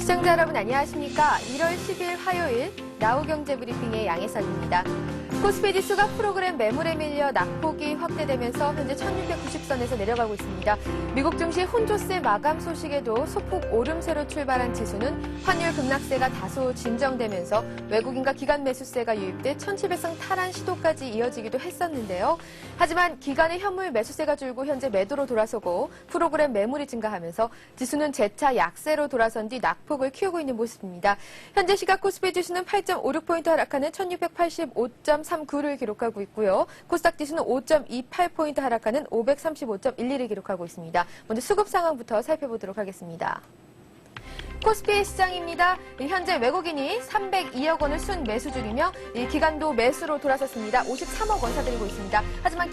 시청자 여러분 안녕하십니까? 1월 10일 화요일 나우경제브리핑의 양혜선입니다. 코스피 지수가 프로그램 매물에 밀려 낙폭이 확대되면서 현재 1690선에서 내려가고 있습니다. 미국 증시 혼조세 마감 소식에도 소폭 오름세로 출발한 지수는 환율 급락세가 다소 진정되면서 외국인과 기관 매수세가 유입돼 1700선 탈환 시도까지 이어지기도 했었는데요. 하지만 기관의 현물 매수세가 줄고 현재 매도로 돌아서고 프로그램 매물이 증가하면서 지수는 재차 약세로 돌아선 뒤 낙폭을 키우고 있는 모습입니다. 현재 시각 코스피 지수는 8.56포인트 하락하는 1685.39를 기록하고 있고요. 코스닥 지수는 5.28포인트 하락하는 535.12를 기록하고 있습니다. 먼저 수급 상황부터 살펴보도록 하겠습니다. 코스피 시장입니다. 현재 외국인이 302억 원을 순 매수 중이며 기관도 매수로 돌아섰습니다. 53억 원 사들이고 있습니다. 하지만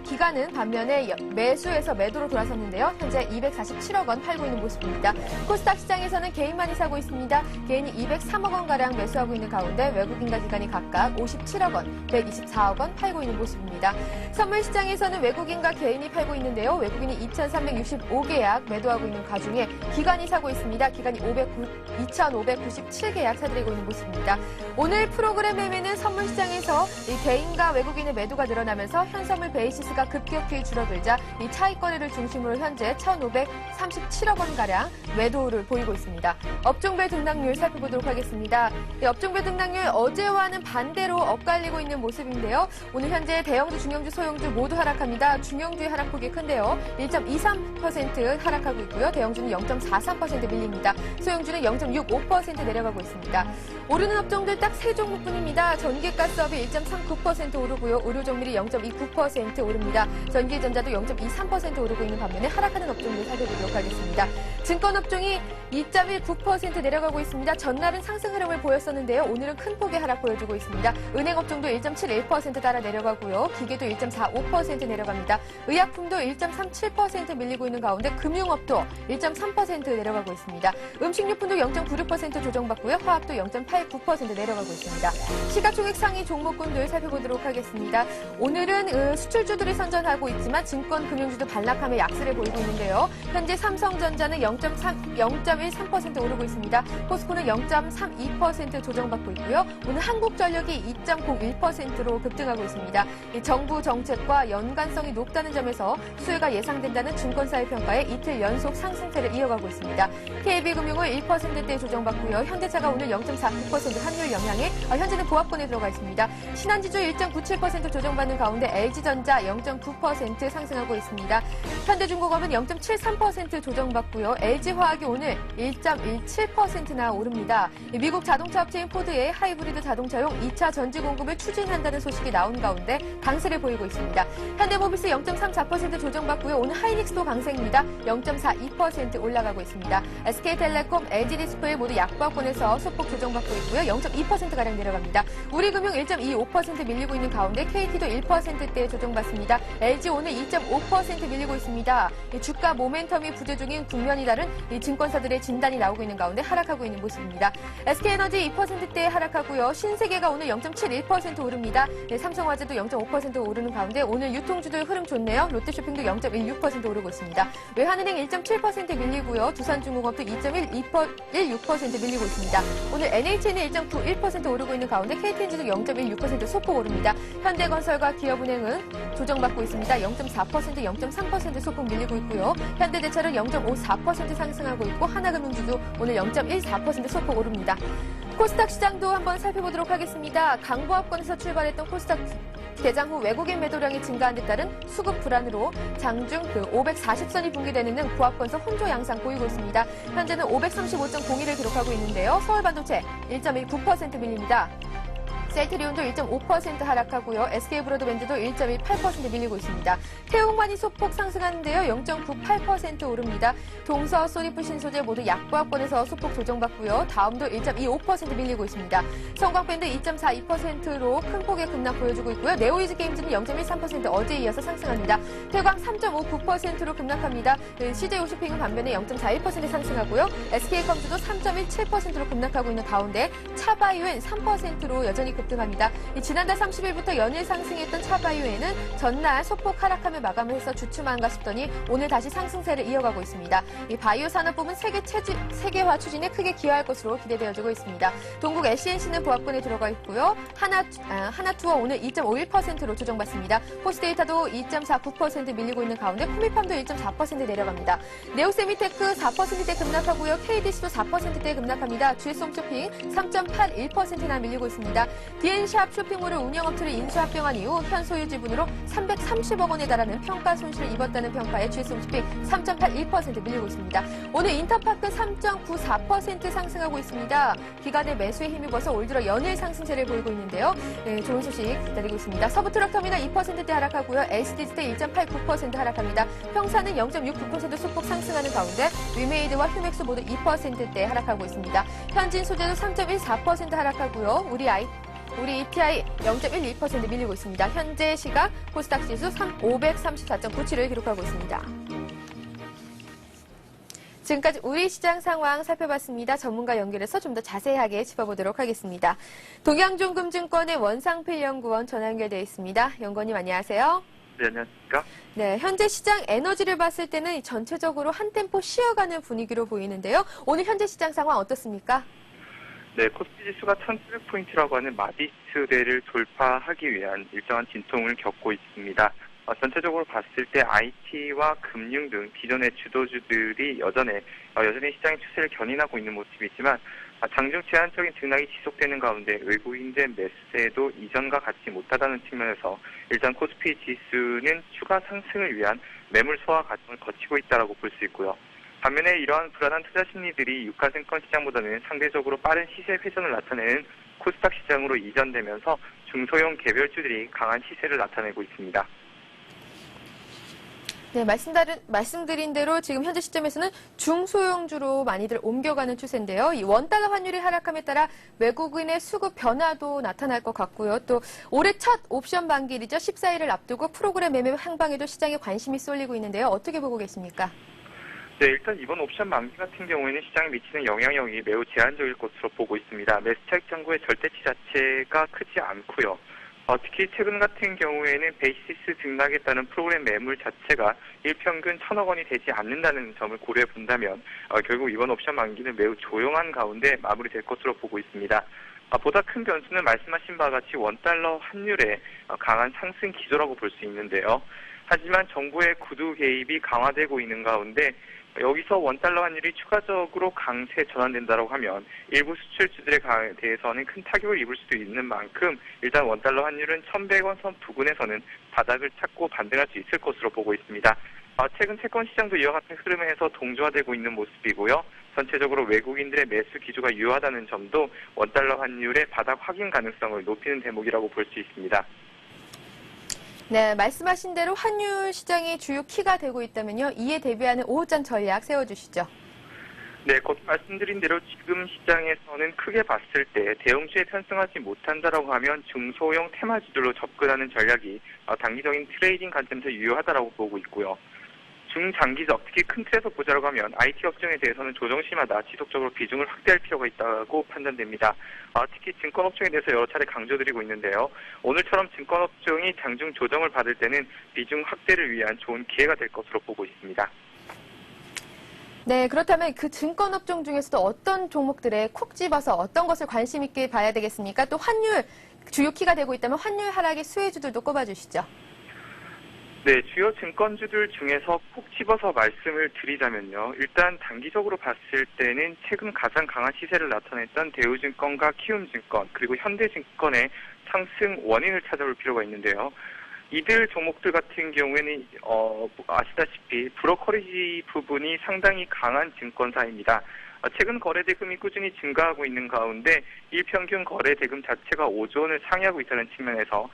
기관은 반면에 매수에서 매도로 돌아섰는데요. 현재 247억 원 팔고 있는 모습입니다. 코스닥 시장에서는 개인만이 사고 있습니다. 개인이 203억 원가량 매수하고 있는 가운데 외국인과 기관이 각각 57억 원, 124억 원 팔고 있는 모습입니다. 선물 시장에서는 외국인과 개인이 팔고 있는데요. 외국인이 2,365계약 매도하고 있는 가중에 기관이 사고 있습니다. 기관이 2,597계약 사들이고 있는 모습입니다. 오늘 프로그램 매매는 선물 시장에서 개인과 외국인의 매도가 늘어나면서 현선물 베이시스가 급격히 줄어들자 이 차익거래를 중심으로 현재 1,537억 원가량 매도를 보이고 있습니다. 업종별 등락률 살펴보도록 하겠습니다. 업종별 등락률 어제와는 반대로 엇갈리고 있는 모습인데요. 오늘 현재 대형주, 중형주, 소형주 모두 하락합니다. 중형주의 하락폭이 큰데요. 1.23% 하락하고 있고요. 대형주는 0.43% 밀립니다. 소형주는 0.65% 내려가고 있습니다. 오르는 업종들 딱 3종목뿐입니다. 전기가스업이 1.39% 오르고요. 의료정밀이 0.29% 오릅니다. 전기전자도 0.23% 오르고 있는 반면에 하락하는 업종들 살펴보도록 하겠습니다. 증권업종이 2.19% 내려가고 있습니다. 전날은 상승 흐름을 보였었는데요. 오늘은 큰 폭의 하락 보여주고 있습니다. 은행업종도 1.71% 따라 내려가고요. 기계도 1.45% 내려갑니다. 의약품도 1.37% 밀리고 있는 가운데 금융업도 1.3% 내려가고 있습니다. 음식료품도 0.96% 조정받고요. 화학도 0.89% 내려가고 있습니다. 시가총액 상위 종목군들 살펴보도록 하겠습니다. 오늘은 수출주들이 선전하고 있지만 증권, 금융주도 반락하며 약세를 보이고 있는데요. 현재 삼성전자는 0.13% 오르고 있습니다. 포스코는 0.32% 조정받고 있고요. 오늘 한국전력이 2.01%로 급등하고 있습니다. 정부 정책과 연관성이 높다는 점에서 수혜가 예상된다는 증권사의 평가에 이틀 연속 상승세를 이어가고 있습니다. KB금융을 1%대 조정받고요. 현대차가 오늘 0.49% 환율 영향에 현재는 보합권에 들어가 있습니다. 신한지주 1.97% 조정받는 가운데 LG전자 0.9% 상승하고 있습니다. 현대중공업은 0.73% 조정받고요. LG화학이 오늘 1.17%나 오릅니다. 미국 자동차 업체인 포드의 하이브리드 자동차용 2차 전지 공급을 추진한다는 소식이 나온 가운데 강세를 보이고 있습니다. 현대모비스 0.34% 조정받고요. 오늘 하이닉스도 강세입니다. 0.42% 올라가고 있습니다. SK텔레콤, LG디스플레이 모두 약보합권에서 소폭 조정받고 있고요. 0.2%가량 내려갑니다. 우리금융 1.25% 밀리고 있는 가운데 KT도 1%대 조정받습니다. LG 오늘 2.5% 밀리고 있습니다. 주가 모멘텀이 부재 중인 국면이 다른 증권사들의 진단이 나오고 있는 가운데 하락하고 있는 모습입니다. SK에너지 2%대 하락하고요. 신세계가 오늘 0.71% 오릅니다. 삼성화재도 0.5% 오르는 가운데 오늘 유통주들 흐름 좋네요. 롯데쇼핑도 0.16% 오르고 있습니다. 외환은행 1.7% 밀리고요. 두산중공업도 2.16% 밀리고 있습니다. 오늘 NHN이 1.91% 오르고 있는 가운데 KTNG도 0.16% 소폭 오릅니다. 현대건설과 기업은행은 조정받고 있습니다. 0.4%, 0.3% 소폭 밀리고 있고요. 현대제철은 0.54% 상승하고 있고 하나금융주도 오늘 0.14% 소폭 오릅니다. 코스닥 시장도 한번 살펴보도록 하겠습니다. 강보합권에서 출발했던 코스닥 개장 후 외국인 매도량이 증가한 데 따른 수급 불안으로 장중 540선이 붕괴되는 등 보합권에서 혼조 양상 보이고 있습니다. 현재는 535.01을 기록하고 있는데요. 서울반도체 1.19% 밀립니다. 셀트리온도 1.5% 하락하고요. SK브로드밴드도 1.18% 밀리고 있습니다. 태웅만이 소폭 상승하는데요. 0.98% 오릅니다. 동서, 소니프, 신소재 모두 약보합권에서 소폭 조정받고요. 다음도 1.25% 밀리고 있습니다. 성광밴드 2.42%로 큰 폭의 급락 보여주고 있고요. 네오이즈게임즈는 0.13% 어제에 이어서 상승합니다. 태광 3.59%로 급락합니다. CJ오쇼핑은 반면에 0.41% 상승하고요. SK컴주도 3.17%로 급락하고 있는 가운데 차바이오엔 3%로 여전히 급등합니다. 지난달 30일부터 연일 상승했던 차바이오에는 전날 소폭 하락하며 마감을 해서 주춤한가 싶더니 오늘 다시 상승세를 이어가고 있습니다. 이 바이오 산업부문 세계화 추진에 크게 기여할 것으로 기대되어지고 있습니다. 동국 SNC는 보합권에 들어가 있고요. 하나투어 오늘 2.51%로 조정받습니다. 호스데이터도 2.49% 밀리고 있는 가운데 코미팜도 1.4% 내려갑니다. 네오세미테크 4%대 급락하고요. KDC도 4%대 급락합니다. GS홈쇼핑 3.81%나 밀리고 있습니다. DN샵 쇼핑몰을 운영업체를 인수합병한 이후 현소유 지분으로 330억 원에 달하는 평가 손실을 입었다는 평가에 GS홈쇼핑 3.81% 밀리고 있습니다. 오늘 인터파크 3.94% 상승하고 있습니다. 기관의 매수에 힘입어서 올 들어 연일 상승세를 보이고 있는데요. 네, 좋은 소식 기다리고 있습니다. 서부트럭터미널 2%대 하락하고요. SD지대 1.89% 하락합니다. 평사는 0.69% 소폭 상승하는 가운데 위메이드와 휴맥스 모두 2%대 하락하고 있습니다. 현진소재도 3.14% 하락하고요. 우리 ETI 0.12% 밀리고 있습니다. 현재 시각 코스닥 지수 534.97을 기록하고 있습니다. 지금까지 우리 시장 상황 살펴봤습니다. 전문가 연결해서 좀 더 자세하게 짚어보도록 하겠습니다. 동양종금증권의 원상필 연구원 전화 연결되어 있습니다. 연구원님 안녕하세요. 네, 안녕하십니까? 네, 현재 시장 에너지를 봤을 때는 전체적으로 한 템포 쉬어가는 분위기로 보이는데요. 오늘 현재 시장 상황 어떻습니까? 네, 코스피 지수가 1,700포인트라고 하는 마디스대를 돌파하기 위한 일정한 진통을 겪고 있습니다. 전체적으로 봤을 때 IT와 금융 등 기존의 주도주들이 여전히 시장의 추세를 견인하고 있는 모습이 있지만 장중 제한적인 등락이 지속되는 가운데 외국인들 매수세도 이전과 같지 못하다는 측면에서 일단 코스피 지수는 추가 상승을 위한 매물 소화 과정을 거치고 있다고 볼 수 있고요. 반면에 이러한 불안한 투자 심리들이 유가증권 시장보다는 상대적으로 빠른 시세 회전을 나타내는 코스닥 시장으로 이전되면서 중소형 개별주들이 강한 시세를 나타내고 있습니다. 네, 말씀드린 대로 지금 현재 시점에서는 중소형주로 많이들 옮겨가는 추세인데요. 이 원달러 환율이 하락함에 따라 외국인의 수급 변화도 나타날 것 같고요. 또 올해 첫 옵션 만기일이죠. 14일을 앞두고 프로그램 매매 향방에도 시장에 관심이 쏠리고 있는데요. 어떻게 보고 계십니까? 네, 일단 이번 옵션 만기 같은 경우에는 시장에 미치는 영향력이 매우 제한적일 것으로 보고 있습니다. 매수 차익 잔고의 절대치 자체가 크지 않고요. 특히 최근 같은 경우에는 베이시스 등락에 따른 프로그램 매물 자체가 일평균 1,000억 원이 되지 않는다는 점을 고려해 본다면 결국 이번 옵션 만기는 매우 조용한 가운데 마무리될 것으로 보고 있습니다. 보다 큰 변수는 말씀하신 바와 같이 원달러 환율의 강한 상승 기조라고 볼 수 있는데요. 하지만 정부의 구두 개입이 강화되고 있는 가운데 여기서 원달러 환율이 추가적으로 강세 전환된다고 하면 일부 수출주들에 대해서는 큰 타격을 입을 수도 있는 만큼 일단 원달러 환율은 1,100원 선 부근에서는 바닥을 찾고 반등할 수 있을 것으로 보고 있습니다. 최근 채권 시장도 이와 같은 흐름에서 동조화되고 있는 모습이고요. 전체적으로 외국인들의 매수 기조가 유효하다는 점도 원달러 환율의 바닥 확인 가능성을 높이는 대목이라고 볼 수 있습니다. 네, 말씀하신 대로 환율 시장이 주요 키가 되고 있다면요. 이에 대비하는 오후장 전략 세워주시죠. 네, 곧 말씀드린 대로 지금 시장에서는 크게 봤을 때 대형주에 편승하지 못한다라고 하면 중소형 테마주들로 접근하는 전략이 단기적인 트레이딩 관점에서 유효하다라고 보고 있고요. 중장기적, 특히 큰 틀에서 보자라고 하면 IT 업종에 대해서는 조정 시마다 지속적으로 비중을 확대할 필요가 있다고 판단됩니다. 특히 증권 업종에 대해서 여러 차례 강조드리고 있는데요. 오늘처럼 증권 업종이 장중 조정을 받을 때는 비중 확대를 위한 좋은 기회가 될 것으로 보고 있습니다. 네, 그렇다면 그 증권 업종 중에서도 어떤 종목들에 콕 집어서 어떤 것을 관심 있게 봐야 되겠습니까? 또 환율, 주요 키가 되고 있다면 환율 하락의 수혜주들도 꼽아주시죠. 네, 주요 증권주들 중에서 콕 집어서 말씀을 드리자면요. 일단 단기적으로 봤을 때는 최근 가장 강한 시세를 나타냈던 대우증권과 키움증권 그리고 현대증권의 상승 원인을 찾아볼 필요가 있는데요. 이들 종목들 같은 경우에는 아시다시피 브로커리지 부분이 상당히 강한 증권사입니다. 최근 거래 대금이 꾸준히 증가하고 있는 가운데 일평균 거래 대금 자체가 5조 원을 상회하고 있다는 측면에서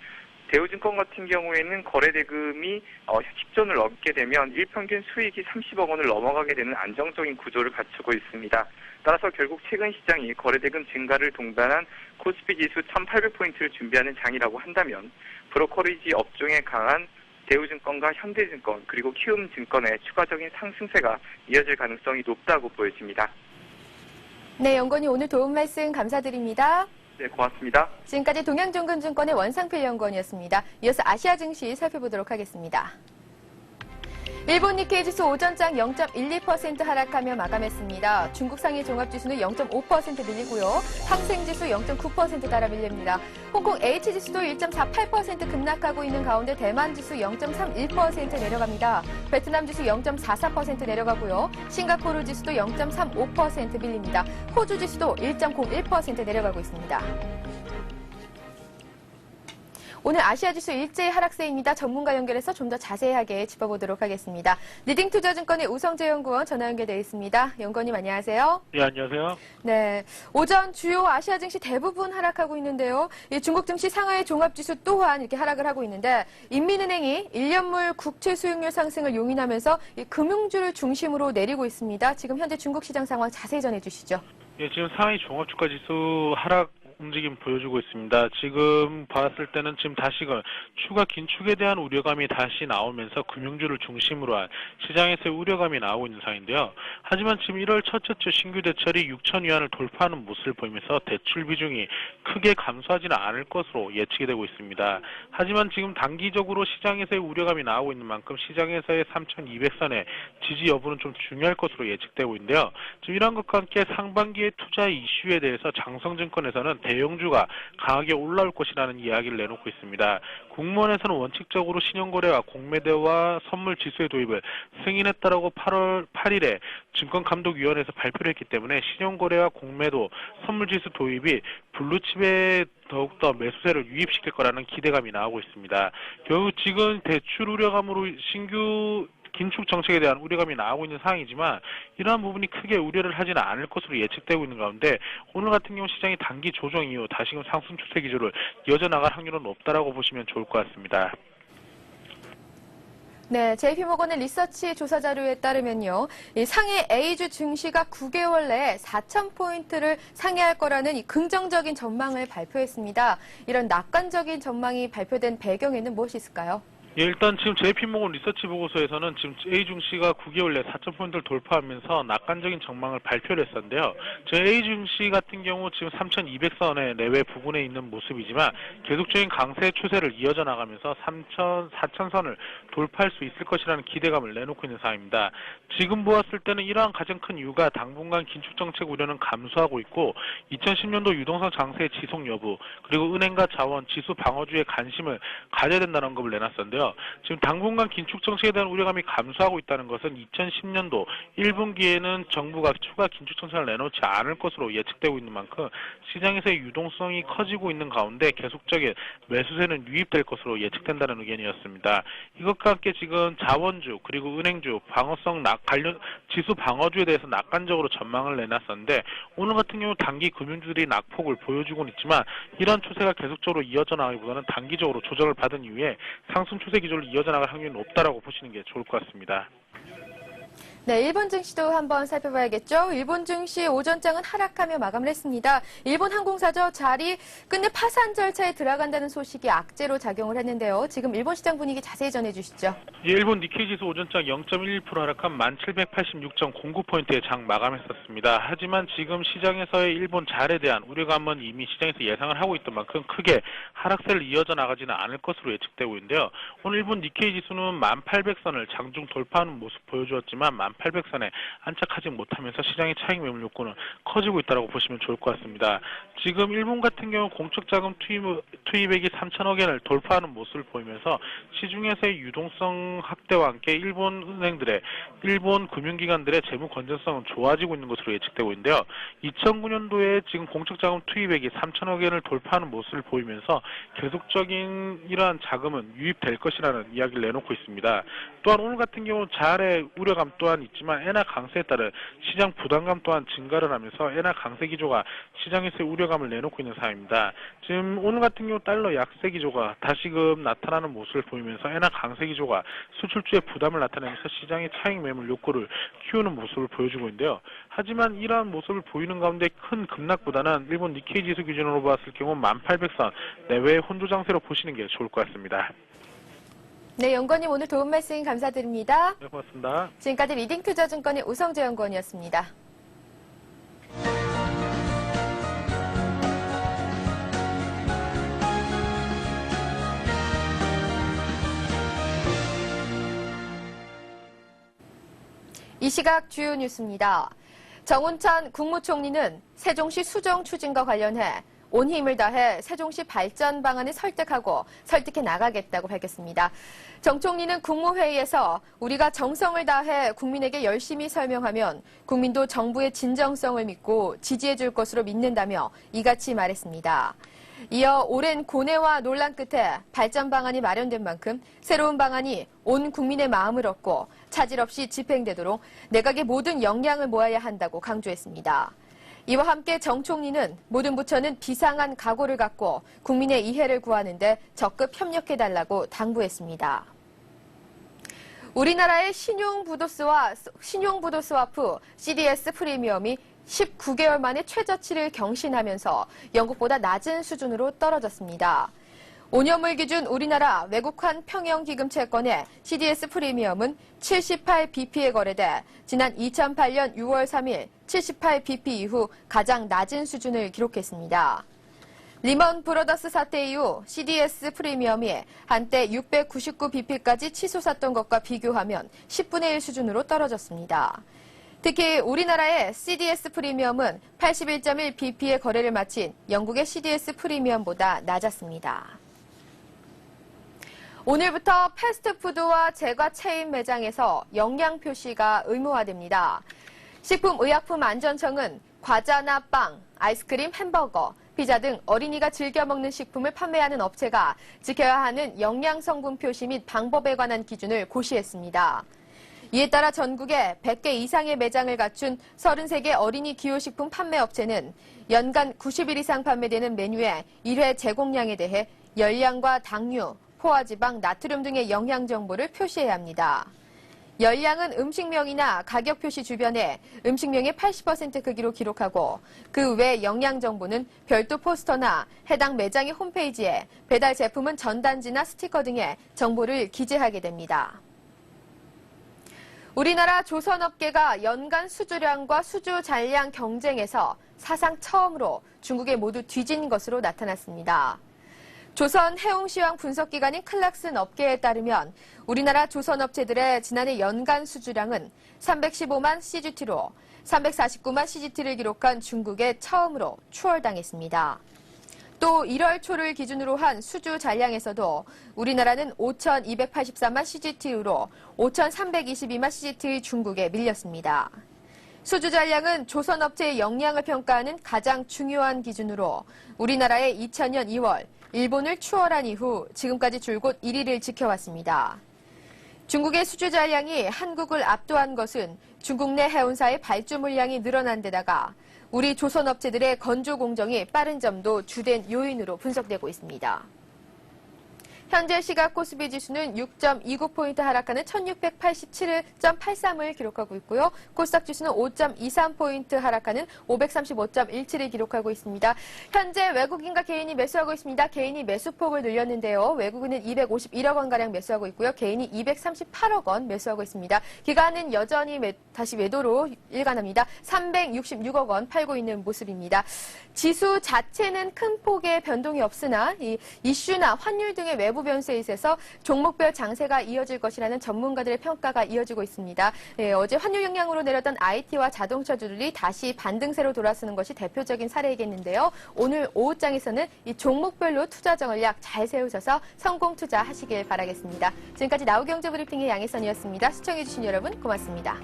대우증권 같은 경우에는 거래 대금이 10조원을 넘게 되면 일평균 수익이 30억 원을 넘어가게 되는 안정적인 구조를 갖추고 있습니다. 따라서 결국 최근 시장이 거래 대금 증가를 동반한 코스피 지수 1,800포인트를 준비하는 장이라고 한다면 브로커리지 업종에 강한 대우증권과 현대증권 그리고 키움증권의 추가적인 상승세가 이어질 가능성이 높다고 보여집니다. 네, 연구원님 오늘 도움 말씀 감사드립니다. 네, 고맙습니다. 지금까지 동양종근증권의 원상필 연구원이었습니다. 이어서 아시아 증시 살펴보도록 하겠습니다. 일본 니케이 지수 오전장 0.12% 하락하며 마감했습니다. 중국 상해 종합지수는 0.5% 밀리고요. 항생지수 0.9% 따라 밀립니다. 홍콩 H지수도 1.48% 급락하고 있는 가운데 대만 지수 0.31% 내려갑니다. 베트남 지수 0.44% 내려가고요. 싱가포르 지수도 0.35% 밀립니다. 호주 지수도 1.01% 내려가고 있습니다. 오늘 아시아지수 일제히 하락세입니다. 전문가 연결해서 좀 더 자세하게 짚어보도록 하겠습니다. 리딩투자증권의 우성재 연구원 전화 연결되어 있습니다. 연구원님 안녕하세요. 네, 안녕하세요. 네, 오전 주요 아시아 증시 대부분 하락하고 있는데요. 이 중국 증시 상하이 종합지수 또한 이렇게 하락을 하고 있는데 인민은행이 1년물 국채 수익률 상승을 용인하면서 이 금융주를 중심으로 내리고 있습니다. 지금 현재 중국 시장 상황 자세히 전해주시죠. 예, 지금 상하이 종합주가지수 하락 움직임 보여주고 있습니다. 지금 봤을 때는 지금 다시금 추가 긴축에 대한 우려감이 다시 나오면서 금융주를 중심으로 한 시장에서의 우려감이 나오고 있는 상황인데요. 하지만 지금 1월 첫째 주 신규 대출이 6천 위안을 돌파하는 모습을 보이면서 대출 비중이 크게 감소하지는 않을 것으로 예측이 되고 있습니다. 하지만 지금 단기적으로 시장에서의 우려감이 나오고 있는 만큼 시장에서의 3,200선의 지지 여부는 좀 중요할 것으로 예측되고 있는데요. 지금 이런 것과 함께 상반기의 투자 이슈에 대해서 장성증권에서는 대형주가 강하게 올라올 것이라는 이야기를 내놓고 있습니다. 국무원에서는 원칙적으로 신용거래와 공매도와 선물지수의 도입을 승인했다라고 8월 8일에 증권감독위원회에서 발표를 했기 때문에 신용거래와 공매도, 선물지수 도입이 블루칩에 더욱더 매수세를 유입시킬 거라는 기대감이 나오고 있습니다. 결국 지금 대출 우려감으로 신규 긴축 정책에 대한 우려감이 나오고 있는 상황이지만 이러한 부분이 크게 우려를 하지는 않을 것으로 예측되고 있는 가운데 오늘 같은 경우 시장이 단기 조정 이후 다시금 상승 추세 기조를 이어져 나갈 확률은 높다라고 보시면 좋을 것 같습니다. 네, JP모건의 리서치 조사 자료에 따르면요. 이 상해 A주 증시가 9개월 내에 4,000포인트를 상회할 거라는 이 긍정적인 전망을 발표했습니다. 이런 낙관적인 전망이 발표된 배경에는 무엇이 있을까요? 예, 일단 지금 JP모건 리서치 보고서에서는 지금 A증시가 9개월 내 4,000포인트를 돌파하면서 낙관적인 전망을 발표를 했었는데요. A증시 같은 경우 지금 3,200선의 내외 부근에 있는 모습이지만 계속적인 강세 추세를 이어져 나가면서 4,000선을 돌파할 수 있을 것이라는 기대감을 내놓고 있는 상황입니다. 지금 보았을 때는 이러한 가장 큰 이유가 당분간 긴축정책 우려는 감소하고 있고 2010년도 유동성 장세의 지속 여부 그리고 은행과 자원, 지수 방어주에 관심을 가져야 된다는 것을 내놨었는데요. 지금 당분간 긴축 정책에 대한 우려감이 감소하고 있다는 것은 2010년도 1분기에는 정부가 추가 긴축 정책을 내놓지 않을 것으로 예측되고 있는 만큼 시장에서의 유동성이 커지고 있는 가운데 계속적인 매수세는 유입될 것으로 예측된다는 의견이었습니다. 이것과 함께 지금 자원주 그리고 은행주 방어성 관련 지수 방어주에 대해서 낙관적으로 전망을 내놨었는데 오늘 같은 경우 단기 금융주들이 낙폭을 보여주고는 있지만 이러한 추세가 계속적으로 이어져 나가기보다는 단기적으로 조정을 받은 이후에 상승 추세 기조를 이어져 나갈 확률이 높다라고 보시는 게 좋을 것 같습니다. 네, 일본 증시도 한번 살펴봐야겠죠. 일본 증시 오전장은 하락하며 마감을 했습니다. 일본 항공사죠. 자리 끝내 파산 절차에 들어간다는 소식이 악재로 작용을 했는데요. 지금 일본 시장 분위기 자세히 전해주시죠. 예, 일본 니케이 지수 오전장 0.11% 하락한 1786.09포인트에 장 마감했었습니다. 하지만 지금 시장에서의 일본 잘에 대한 우려감은 이미 시장에서 예상을 하고 있던 만큼 크게 하락세를 이어져 나가지는 않을 것으로 예측되고 있는데요. 오늘 일본 니케이 지수는 1800선을 장중 돌파하는 모습 보여주었지만 1800선에 안착하지 못하면서 시장의 차익 매물 욕구는 커지고 있다고 보시면 좋을 것 같습니다. 지금 일본 같은 경우 공적자금 투입액이 3천억 엔을 돌파하는 모습을 보이면서 시중에서의 유동성 확대와 함께 일본 은행들의 일본 금융기관들의 재무 건전성은 좋아지고 있는 것으로 예측되고 있는데요. 2009년도에 지금 공적자금 투입액이 3천억 엔을 돌파하는 모습을 보이면서 계속적인 이러한 자금은 유입될 것이라는 이야기를 내놓고 있습니다. 또한 오늘 같은 경우 잘의 우려감 또한 있지만 엔화 강세에 따른 시장 부담감 또한 증가를 하면서 엔화 강세 기조가 시장에서의 우려감을 내놓고 있는 상황입니다. 지금 오늘 같은 경우 달러 약세 기조가 다시금 나타나는 모습을 보이면서 엔화 강세 기조가 수출주의 부담을 나타내면서 시장의 차익 매물 욕구를 키우는 모습을 보여주고 있는데요. 하지만 이러한 모습을 보이는 가운데 큰 급락보다는 일본 니케이 지수 기준으로 봤을 경우 1800선 내외의 혼조 장세로 보시는 게 좋을 것 같습니다. 네, 연구원님 오늘 도움 말씀 감사드립니다. 네, 고맙습니다. 지금까지 리딩투자증권의 우성재 연구원이었습니다. 이 시각 주요 뉴스입니다. 정운찬 국무총리는 세종시 수정 추진과 관련해 온 힘을 다해 세종시 발전 방안을 설득해 나가겠다고 밝혔습니다. 정 총리는 국무회의에서 우리가 정성을 다해 국민에게 열심히 설명하면 국민도 정부의 진정성을 믿고 지지해 줄 것으로 믿는다며 이같이 말했습니다. 이어 오랜 고뇌와 논란 끝에 발전 방안이 마련된 만큼 새로운 방안이 온 국민의 마음을 얻고 차질 없이 집행되도록 내각의 모든 역량을 모아야 한다고 강조했습니다. 이와 함께 정 총리는 모든 부처는 비상한 각오를 갖고 국민의 이해를 구하는 데 적극 협력해달라고 당부했습니다. 우리나라의 신용부도 스와프 CDS 프리미엄이 19개월 만에 최저치를 경신하면서 영국보다 낮은 수준으로 떨어졌습니다. 5년물 기준 우리나라 외국환 평형기금 채권의 CDS 프리미엄은 78bp에 거래돼 지난 2008년 6월 3일 78bp 이후 가장 낮은 수준을 기록했습니다. 리먼 브러더스 사태 이후 CDS 프리미엄이 한때 699bp까지 치솟았던 것과 비교하면 10분의 1 수준으로 떨어졌습니다. 특히 우리나라의 CDS 프리미엄은 81.1bp의 거래를 마친 영국의 CDS 프리미엄보다 낮았습니다. 오늘부터 패스트푸드와 제과 체인 매장에서 영양 표시가 의무화됩니다. 식품의약품안전청은 과자나 빵, 아이스크림, 햄버거, 피자 등 어린이가 즐겨 먹는 식품을 판매하는 업체가 지켜야 하는 영양 성분 표시 및 방법에 관한 기준을 고시했습니다. 이에 따라 전국에 100개 이상의 매장을 갖춘 33개 어린이 기호식품 판매 업체는 연간 90일 이상 판매되는 메뉴의 1회 제공량에 대해 열량과 당류, 포화지방, 나트륨 등의 영양 정보를 표시해야 합니다. 열량은 음식명이나 가격 표시 주변에 음식명의 80% 크기로 기록하고 그 외 영양 정보는 별도 포스터나 해당 매장의 홈페이지에 배달 제품은 전단지나 스티커 등의 정보를 기재하게 됩니다. 우리나라 조선업계가 연간 수주량과 수주 잔량 경쟁에서 사상 처음으로 중국에 모두 뒤진 것으로 나타났습니다. 조선 해웅시황 분석기관인 클락슨 업계에 따르면 우리나라 조선업체들의 지난해 연간 수주량은 315만 CGT로 349만 CGT를 기록한 중국에 처음으로 추월당했습니다. 또 1월 초를 기준으로 한 수주 잔량에서도 우리나라는 5,284만 CGT로 5,322만 CGT의 중국에 밀렸습니다. 수주 잔량은 조선업체의 역량을 평가하는 가장 중요한 기준으로 우리나라의 2000년 2월 일본을 추월한 이후 지금까지 줄곧 1위를 지켜왔습니다. 중국의 수주 잔량이 한국을 압도한 것은 중국 내 해운사의 발주 물량이 늘어난 데다가 우리 조선업체들의 건조 공정이 빠른 점도 주된 요인으로 분석되고 있습니다. 현재 시각 코스피 지수는 6.29포인트 하락하는 1687.83을 기록하고 있고요. 코스닥 지수는 5.23포인트 하락하는 535.17을 기록하고 있습니다. 현재 외국인과 개인이 매수하고 있습니다. 개인이 매수폭을 늘렸는데요. 외국인은 251억 원가량 매수하고 있고요. 개인이 238억 원 매수하고 있습니다. 기관은 여전히 다시 매도로 일관합니다. 366억 원 팔고 있는 모습입니다. 지수 자체는 큰 폭의 변동이 없으나 이 이슈나 환율 등의 외부 변수에 있어서 종목별 장세가 이어질 것이라는 전문가들의 평가가 이어지고 있습니다. 어제 환율 영향으로 내렸던 IT와 자동차주들이 다시 반등세로 돌아서는 것이 대표적인 사례이겠는데요. 오늘 오후장에서는 이 종목별로 투자 전략 잘 세우셔서 성공 투자하시길 바라겠습니다. 지금까지 나우경제브리핑의 양혜선이었습니다. 시청해주신 여러분 고맙습니다.